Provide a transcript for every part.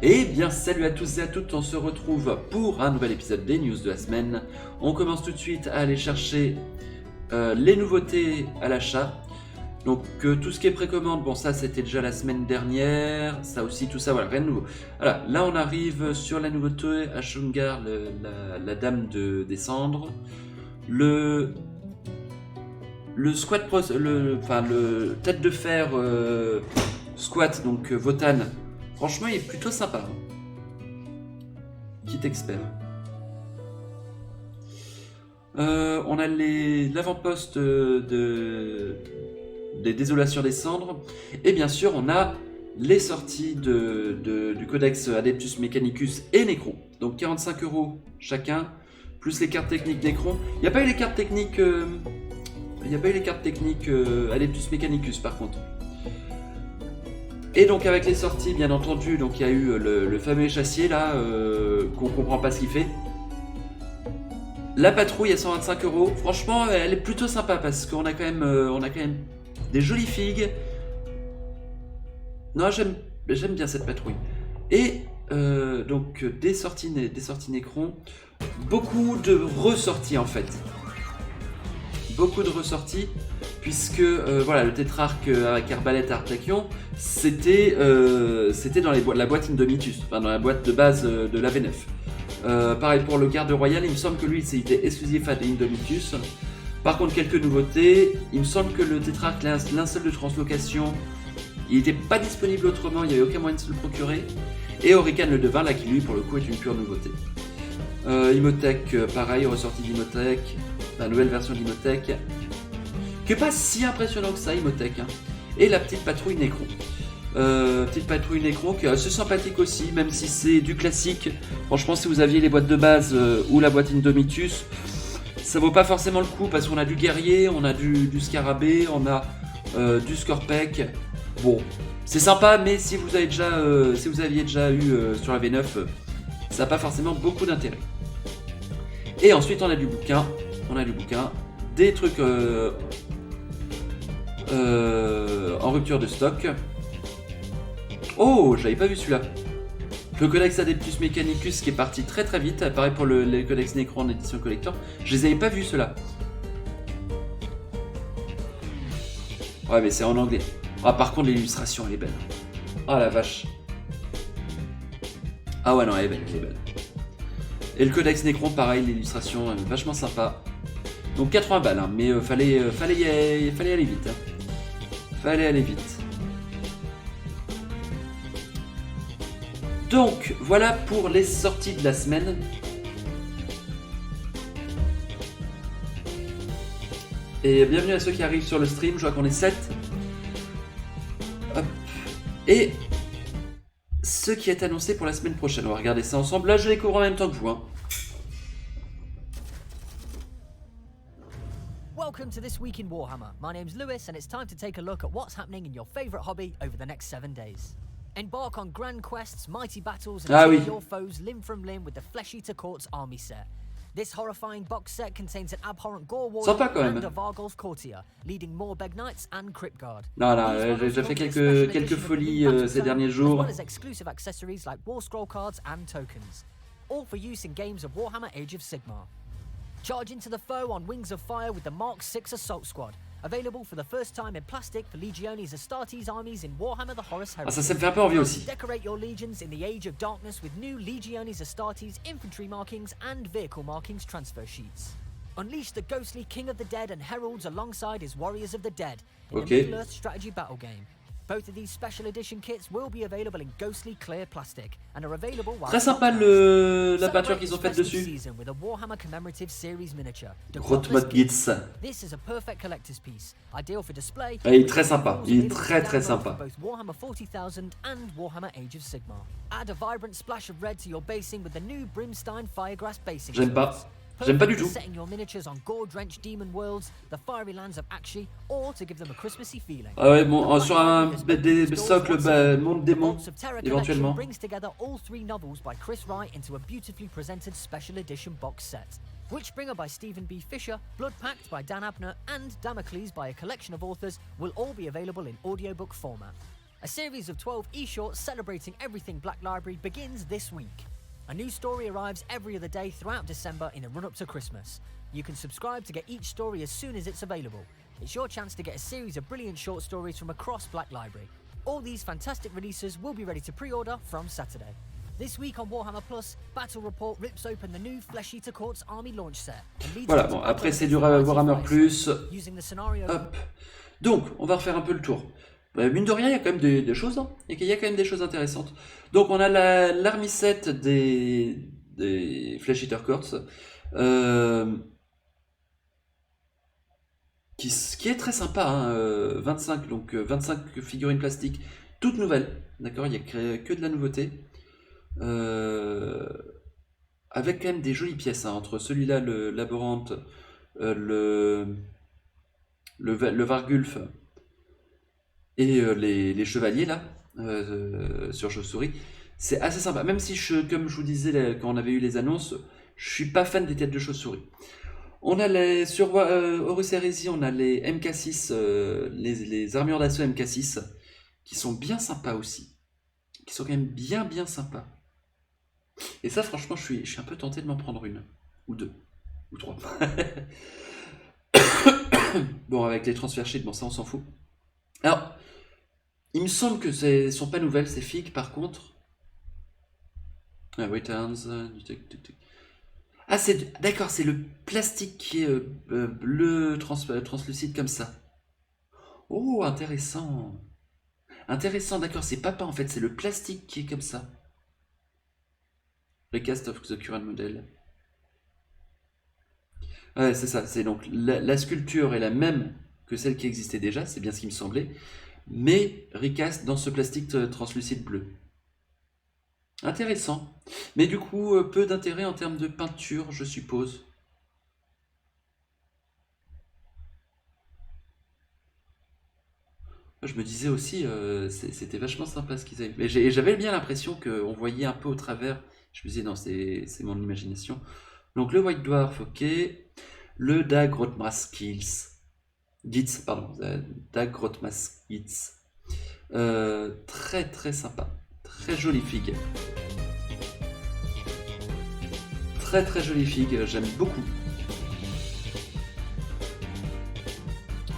Eh bien salut à tous et à toutes, on se retrouve pour un nouvel épisode des news de la semaine. On commence tout de suite à aller chercher les nouveautés à l'achat. Donc tout ce qui est précommande, bon ça c'était déjà la semaine dernière, ça aussi tout ça, voilà, rien de nouveau. Voilà, là on arrive sur la nouveauté Ashungar, la dame des cendres. Le squat pro, le tête de fer squat, donc Votan. Franchement, il est plutôt sympa. Kit expert. On a l'avant-poste des Désolations des Cendres. Et bien sûr, on a les sorties du Codex Adeptus Mechanicus et Necron. Donc 45€ chacun, plus les cartes techniques Necron. Il n'y a pas eu les cartes techniques, Adeptus Mechanicus par contre. Et donc avec les sorties, bien entendu, donc il y a eu le fameux échassier là, qu'on comprend pas ce qu'il fait. La patrouille à 125€, franchement elle est plutôt sympa parce qu'on a quand même, des jolies figues. Non, j'aime bien cette patrouille. Et donc des sorties Necron, beaucoup de ressorties en fait. Beaucoup de ressorties, puisque voilà, le tétrarque avec arbalète à Artakion, c'était dans la boîte Indomitus, enfin dans la boîte de base de la V9. Pareil pour le garde royal, il me semble que lui c'était exclusif à Indomitus. Par contre, quelques nouveautés, il me semble que le tétrarque linceul de translocation, il n'était pas disponible autrement, il n'y avait aucun moyen de se le procurer. Et Orican le Devin, là qui lui pour le coup est une pure nouveauté. Imhotech, pareil, ressortie d'Imhotech, la nouvelle version d'Imhotech, qui est pas si impressionnant que ça, Imhotech, hein. Et la petite patrouille Necron. Petite patrouille Necron qui est assez sympathique aussi, même si c'est du classique. Franchement, si vous aviez les boîtes de base ou la boîte Indomitus, ça vaut pas forcément le coup parce qu'on a du guerrier, on a du scarabée, on a du scorpec. Bon, c'est sympa, mais si vous aviez déjà eu sur la V9, ça n'a pas forcément beaucoup d'intérêt. Et ensuite on a du bouquin, des trucs en rupture de stock. Oh, j'avais pas vu celui-là. Le Codex Adeptus Mechanicus qui est parti très très vite, pareil pour les Codex Necron en édition collector. Je les avais pas vus ceux-là. Ouais, mais c'est en anglais. Ah, par contre l'illustration elle est belle. Ah la vache. Ah ouais non, elle est belle. Et le Codex Necron, pareil, l'illustration vachement sympa. Donc 80 balles, hein, mais fallait aller vite. Fallait aller vite. Donc voilà pour les sorties de la semaine. Et bienvenue à ceux qui arrivent sur le stream, je vois qu'on est 7. Hop. Et ce qui est annoncé pour la semaine prochaine. On va regarder ça ensemble. Là, je les couvre en même temps que vous. Hein. Welcome to This Week in Warhammer. My name's Lewis, and it's time to take a look at what's happening in your favourite hobby over the next 7 days. Embark on grand quests, mighty battles, and tear your foes limb from limb with the Flesh Eater Court's army set. This horrifying box set contains an abhorrent gore warrior and a Vargolf courtier, leading more Beg Knights and Cryptguard. Non, j'ai déjà fait quelques folies ces derniers jours. As well as exclusive accessories like War Scroll cards and tokens, all for use in games of Warhammer Age of Sigmar. Charge into the foe on Wings of Fire with the Mark 6 Assault Squad, available for the first time in plastic for Legiones Astartes armies in Warhammer the Horus Heresy. Ah, ça me fait un peu envie aussi. Decorate your legions in the Age of Darkness with new Legiones Astartes infantry markings and vehicle markings transfer sheets. Unleash the ghostly King of the Dead and Heralds alongside his Warriors of the Dead in the Middle-earth strategy battle game. Both of these special edition kits will be available in ghostly clear plastic and are available while très sympa la peinture qu'ils ont faite dessus. With a Warhammer commemorative series miniature. Grotmod Gitz. This is a perfect collector's piece, ideal for display. Il est très sympa. Il est très sympa. Both Warhammer 40,000 and Warhammer Age of Sigmar. Add a vibrant splash of red to your basing with the new Brimstein Firegrass basing. J'aime pas. J'aime pas du tout. Setting your miniatures on gore-drenched demon worlds, the fiery lands of Akshi, or to give them a Christmassy feeling. Ah ouais, bon, sur un des socles monde démon, éventuellement. Brings together all 3 novels by Chris Wright into a beautifully presented special edition box set. Witchbringer by Stephen B. Fisher, Bloodpact by Dan Abner, and Damocles by a collection of authors will all be available in audiobook format. A series of 12 e-shorts celebrating everything Black Library begins this week. A new story arrives every other day throughout December in the run-up to Christmas. You can subscribe to get each story as soon as it's available. It's your chance to get a series of brilliant short stories from across Black Library. All these fantastic releases will be ready to pre-order from Saturday. This week on Warhammer Plus, Battle Report rips open the new Flesh Eater Court's Army launch set. Voilà, bon, après c'est du Warhammer Plus. Hop. Donc, on va refaire un peu le tour. Mine de rien, il y a quand même des choses, hein. Il y a quand même des choses intéressantes. Donc, on a l'Army set des Flesh Eater Courts, qui est très sympa, hein. 25 figurines plastiques, toutes nouvelles. D'accord, il n'y a que de la nouveauté. Avec quand même des jolies pièces, hein, entre celui-là, le Laborante, le Vargulf et les chevaliers là sur chauve-souris. C'est assez sympa, même si comme je vous disais quand on avait eu les annonces, je suis pas fan des têtes de chauve-souris. On a sur Horus Heresy, on a les MK6, les armures d'assaut MK6 qui sont bien sympas aussi, qui sont quand même bien sympas. Et ça, franchement, je suis un peu tenté de m'en prendre une, ou deux, ou trois. Bon, avec les transferts sheets, bon, ça, on s'en fout. Alors, il me semble que ce ne sont pas nouvelles, ces figues, par contre. Returns. Ah, d'accord, c'est le plastique qui est bleu, translucide, comme ça. Oh, intéressant. Intéressant, d'accord, c'est pas en fait, c'est le plastique qui est comme ça. Recast of the current model. Ouais, c'est ça, c'est donc la sculpture est la même que celle qui existait déjà, c'est bien ce qui me semblait, mais recast dans ce plastique translucide bleu. Intéressant. Mais du coup, peu d'intérêt en termes de peinture, je suppose. Je me disais aussi, c'était vachement sympa ce qu'ils avaient. Mais j'avais bien l'impression qu'on voyait un peu au travers. Je me disais, non, c'est mon imagination. Donc le White Dwarf, ok. Le Dag Rotmas Gitz, pardon. Dag Rotmas Gitz. Très sympa. Très jolie figue. Très jolie figue, j'aime beaucoup.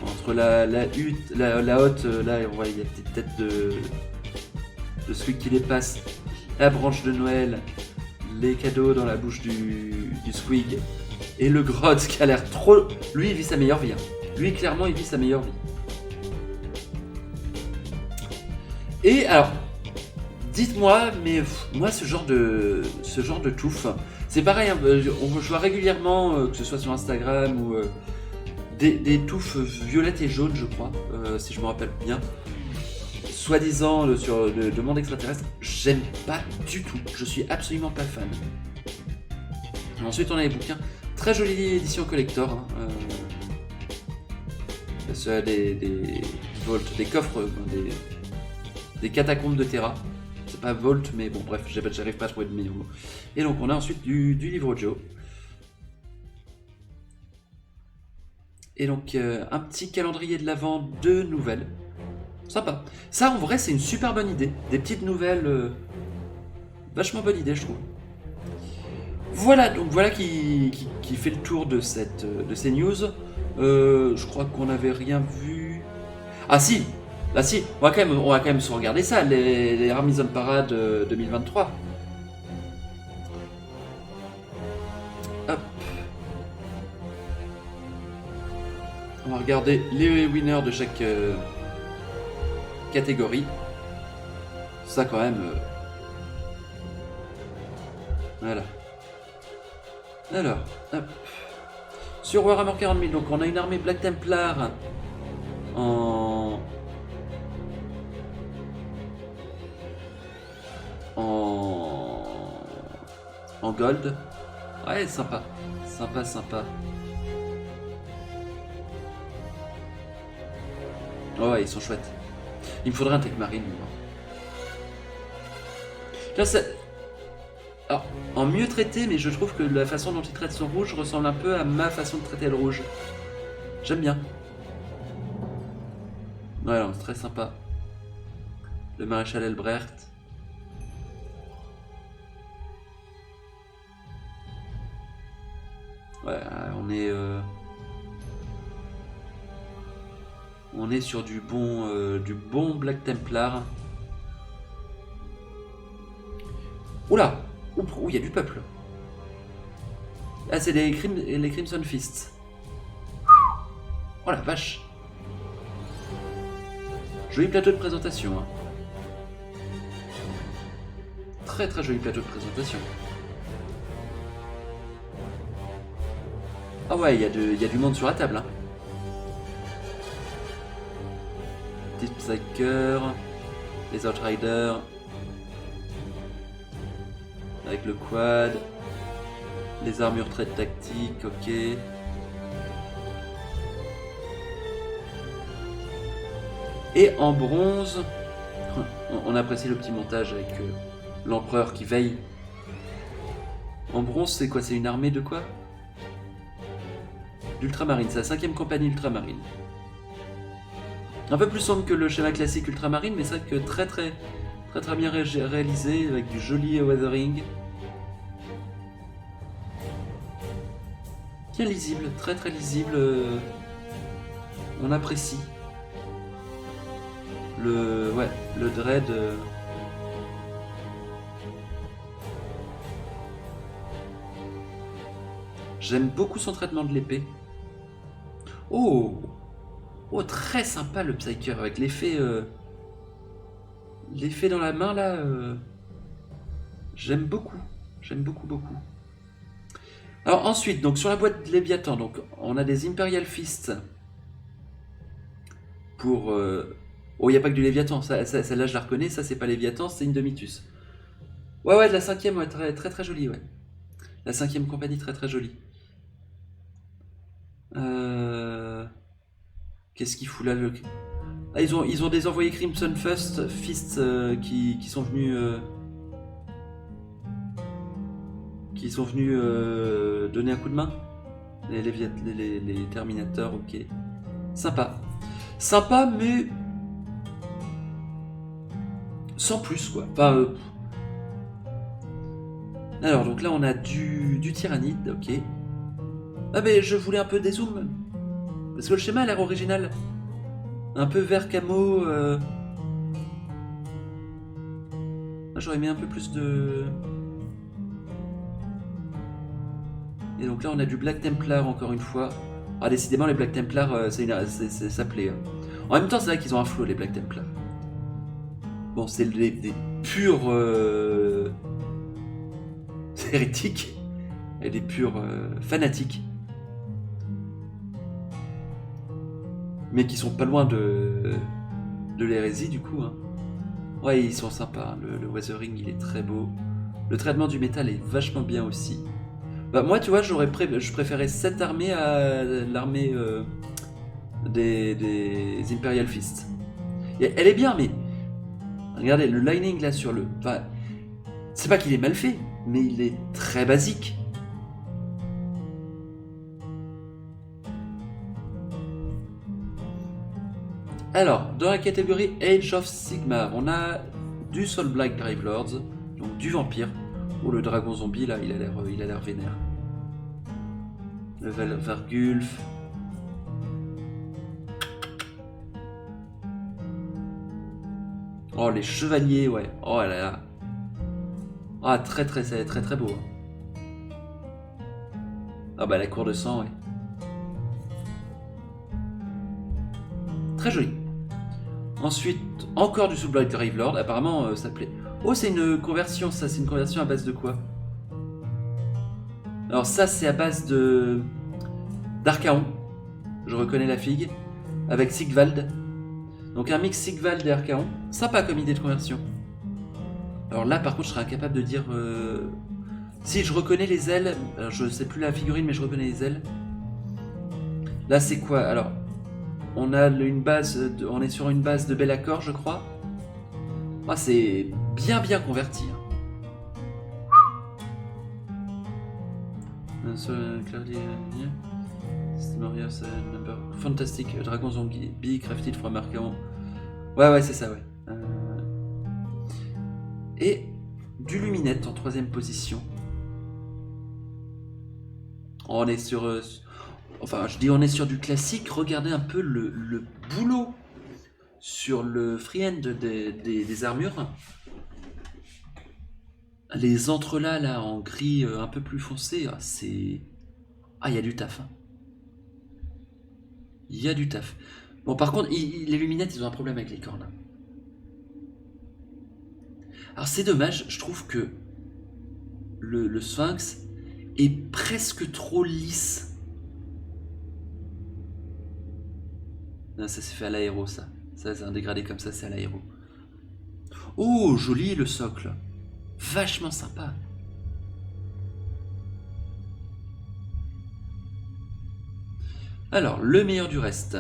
Entre la hotte, là, on voit, il y a des petites têtes de celui qui les passe. La branche de Noël, les cadeaux dans la bouche du Squig, et le Grodd qui a l'air trop... Lui, il vit sa meilleure vie. Hein. Lui, clairement, il vit sa meilleure vie. Et alors, dites-moi, mais moi, ce genre de touffe, c'est pareil, hein, je vois régulièrement, que ce soit sur Instagram ou des touffes violettes et jaunes, je crois, si je me rappelle bien. Soi-disant sur le monde extraterrestre, j'aime pas du tout. Je suis absolument pas fan. Ensuite, on a les bouquins. Très jolie édition collector. Hein, des vaults, des coffres, des catacombes de Terra. C'est pas vault, mais bon, bref, j'arrive pas à trouver de meilleur mot. Et donc, on a ensuite du livre audio. Et donc, un petit calendrier de l'Avent de nouvelles. Sympa. Ça, en vrai, c'est une super bonne idée. Des petites nouvelles, vachement bonne idée, je trouve. Voilà, donc voilà qui fait le tour de ces news. Je crois qu'on n'avait rien vu. Ah si, là si, on va quand même se regarder ça, les Armisen Parade 2023. Hop. On va regarder les winners de chaque catégorie. Ça quand même. Voilà. Alors, hop. Sur Warhammer 40 000, donc on a une armée Black Templar en gold. Ouais, sympa. Sympa. Oh ouais, ils sont chouettes. Il me faudrait un Tech Marine. Là, alors, en mieux traité, mais je trouve que la façon dont il traite son rouge ressemble un peu à ma façon de traiter le rouge. J'aime bien. Voilà, c'est très sympa. le maréchal Elbrecht. Ouais, on est sur du bon Black Templar. Oula, ouh, il y a du peuple. Ah, c'est les Crimson Fists. Oh la vache. Joli plateau de présentation. Hein. Très très joli plateau de présentation. Ah ouais, il y a du monde sur la table. Hein. Les Psychers, les Outriders, avec le quad, les armures très tactiques, ok. Et en bronze, on apprécie le petit montage avec l'empereur qui veille. En bronze, c'est quoi? C'est une armée de quoi? D'ultramarine, c'est la 5e compagnie ultramarine. Un peu plus sombre que le schéma classique ultramarine, mais c'est vrai que très bien réalisé, avec du joli weathering. Bien lisible, très lisible. On apprécie. Le dread. J'aime beaucoup son traitement de l'épée. Oh, très sympa le Psyker avec l'effet dans la main là. J'aime beaucoup. Alors ensuite, donc sur la boîte de Léviathan, donc on a des Imperial Fists pour. Oh, il n'y a pas que du Léviathan, celle-là je la reconnais, ça c'est pas Léviathan, c'est Indomitus. Ouais, de la 5e, ouais, très jolie, ouais. La 5e compagnie, très jolie. Qu'est-ce qu'il fout là le... Ah, ils ont des envoyés Crimson Fists qui sont venus... donner un coup de main. Les Terminators, ok. Sympa, mais... sans plus, quoi. Enfin... Alors, donc là, on a du Tyrannide, ok. Ah, mais je voulais un peu des zooms. Parce que le schéma a l'air original. Un peu vert camo. Là, j'aurais mis un peu plus de... Et donc là, on a du Black Templar, encore une fois. Ah, décidément, les Black Templar, ça plaît. Hein. En même temps, c'est vrai qu'ils ont un flow, les Black Templar. Bon, c'est des purs... hérétiques. Et des purs fanatiques. Mais qui sont pas loin de l'hérésie, du coup. Hein. Ouais, ils sont sympas. Hein. Le weathering, il est très beau. Le traitement du métal est vachement bien aussi. Bah, moi, tu vois, je préférais cette armée à l'armée des Imperial Fists. Et elle est bien, mais... Regardez, le lining là sur le... Enfin, c'est pas qu'il est mal fait, mais il est très basique. Alors, dans la catégorie Age of Sigmar, on a du Soul Black Gravelords, donc du vampire. Oh, le dragon zombie là, il a l'air vénère. Le Vargulf. Oh, les chevaliers, ouais. Oh là là. Ah, très beau. Hein. Ah bah la cour de sang, ouais. Très joli. Ensuite, encore du Soul Black Gravelord. Apparemment, ça plaît. Oh, c'est une conversion, ça. C'est une conversion à base de quoi? Alors ça, c'est à base d'Archaon. Je reconnais la figue. Avec Sigvald. Donc un mix Sigvald et Archaon. Sympa comme idée de conversion. Alors là, par contre, je serais incapable de dire... Si, je reconnais les ailes. Alors, je sais plus la figurine, mais je reconnais les ailes. Là, c'est quoi? Alors, on a une base... On est sur une base de Be'lakor, je crois. Ah, c'est bien converti. Hein. Fantastic, Dragon Zombie, Crafted from Archaon. Ouais, c'est ça, ouais. Et du Luminette en 3e position. On est sur... enfin, je dis on est sur du classique. Regardez un peu le boulot sur le free-end des armures. Les entrelacs là en gris un peu plus foncé, c'est... Ah, il y a du taf. Hein. Il y a du taf. Bon, par contre, les luminettes, ils ont un problème avec les cornes. Alors, c'est dommage, je trouve que le Sphinx est presque trop lisse. Non, ça s'est fait à l'aéro, ça. Ça, c'est un dégradé comme ça, c'est à l'aéro. Oh, joli le socle. Vachement sympa. Alors, le meilleur du reste.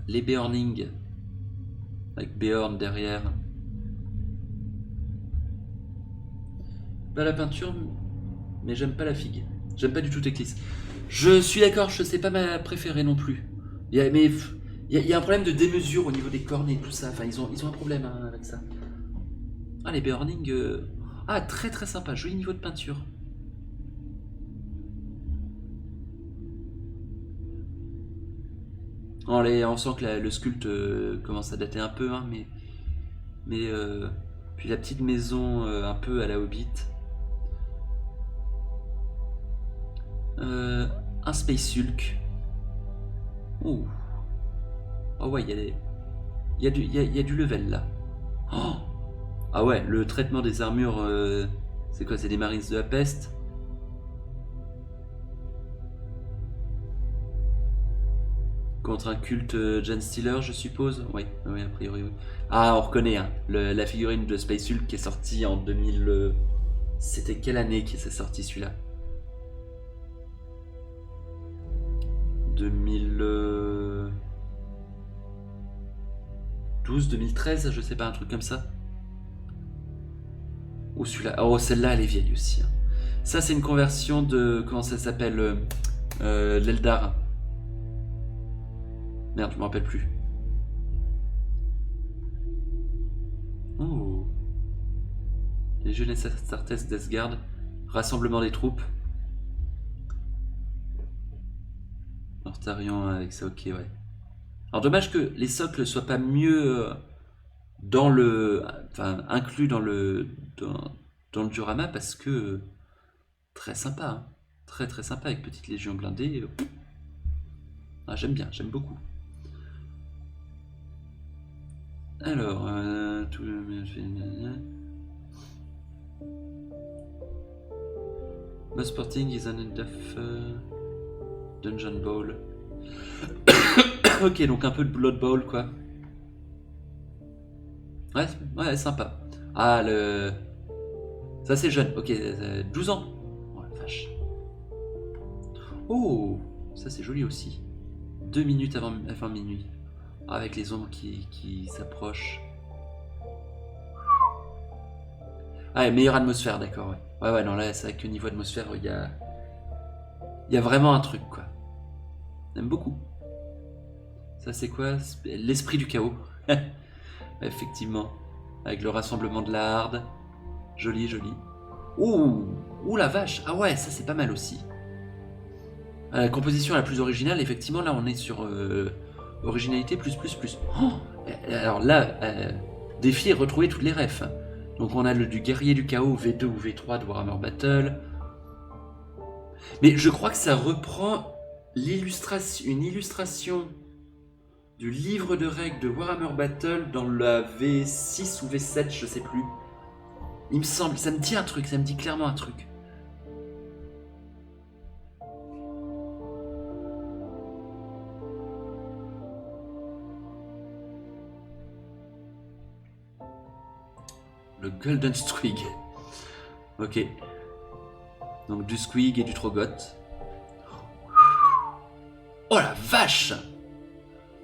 Les Beorning. Avec Beorn derrière. Pas la peinture, mais j'aime pas la figue. J'aime pas du tout Teclis. Je suis d'accord, je sais pas ma préférée non plus. Il y a un problème de démesure au niveau des cornes et tout ça. Enfin, ils ont un problème hein, avec ça. Ah, les Beorning... Ah, très très sympa. Joli niveau de peinture. On sent que le sculpte commence à dater un peu, hein, mais puis la petite maison un peu à la Hobbit. Un Space Hulk. Oh. Oh ouais, il y a du level là. Oh. Ah ouais, le traitement des armures, c'est quoi? C'est des Marines de la peste? Contre un culte Gen Stealer, je suppose. Oui, a priori, oui. Ah, on reconnaît hein, la figurine de Space Hulk qui est sortie en 2000... C'était quelle année qui s'est sorti celui-là? 2012, 2013, je sais pas, un truc comme ça. Oh, celui-là. Oh, celle-là, elle est vieille aussi. Hein. Ça, c'est une conversion de... Comment ça s'appelle l'Eldar. Merde, je me rappelle plus. Oh. Les jeunes Astartes d'Asgard. Rassemblement des troupes. Mortarion avec ça, ok, ouais. Alors, dommage que les socles soient pas mieux dans le... Enfin, inclus dans le diorama parce que... Très sympa, hein. Très très sympa avec petite légion blindée. Ah, j'aime bien, j'aime beaucoup. Alors, tout le... Most sporting is an end of Dungeon Bowl. Ok, donc un peu de Blood Bowl, quoi. Ouais, sympa. Ah, ça c'est jeune, ok, 12 ans. Ouais, vache. Oh, ça c'est joli aussi. 2 minutes avant minuit. Avec les ombres qui s'approchent. Ah, meilleure atmosphère, d'accord, ouais. Ouais, non, là, c'est vrai que niveau atmosphère, il y a vraiment un truc, quoi. J'aime beaucoup. Ça, c'est quoi? L'esprit du chaos. Effectivement. Avec le rassemblement de la harde. Joli, joli. Ouh, la vache. Ah ouais, ça, c'est pas mal aussi. La composition la plus originale, effectivement, là, on est sur... originalité plus. Oh, alors là, défi et retrouver toutes les refs. Donc on a du guerrier du chaos V2 ou V3 de Warhammer Battle. Mais je crois que ça reprend une illustration du livre de règles de Warhammer Battle dans la V6 ou V7, je sais plus. Il me semble, ça me dit un truc, ça me dit clairement un truc. Le Golden Squig. Ok. Donc du Squig et du Trogoth. Oh la vache!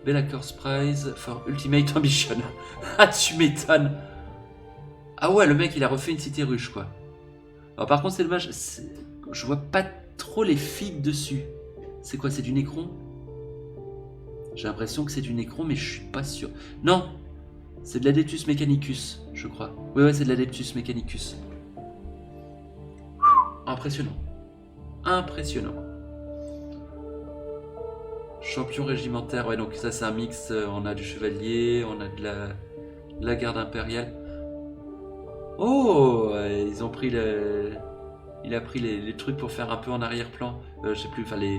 Bellacor's Prize for Ultimate Ambition. Ah, tu m'étonnes. Ah ouais, le mec il a refait une cité ruche quoi. Alors par contre c'est dommage, je vois pas trop les figues dessus. C'est quoi, c'est du Necron? J'ai l'impression que c'est du Necron mais je suis pas sûr. Non, c'est de l'Adetus Mechanicus. je crois. Ouais, c'est de l'Adeptus Mechanicus. Impressionnant. Impressionnant. Champion régimentaire, ouais, donc ça c'est un mix. On a du chevalier, on a de la garde impériale. Oh, ils ont pris il a pris les trucs pour faire un peu en arrière-plan. Je sais plus, enfin les...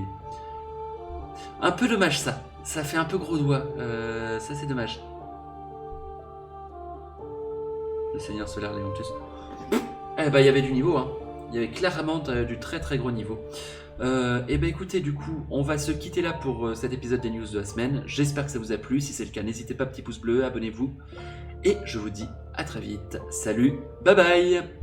Un peu dommage ça. Ça fait un peu gros doigt. Ça c'est dommage. Le Seigneur Solaire Léontus. Eh ben il y avait du niveau, hein. Il y avait clairement du très très gros niveau. Et ben écoutez, du coup, on va se quitter là pour cet épisode des news de la semaine. J'espère que ça vous a plu. Si c'est le cas, n'hésitez pas, petit pouce bleu, abonnez-vous. Et je vous dis à très vite. Salut, bye bye.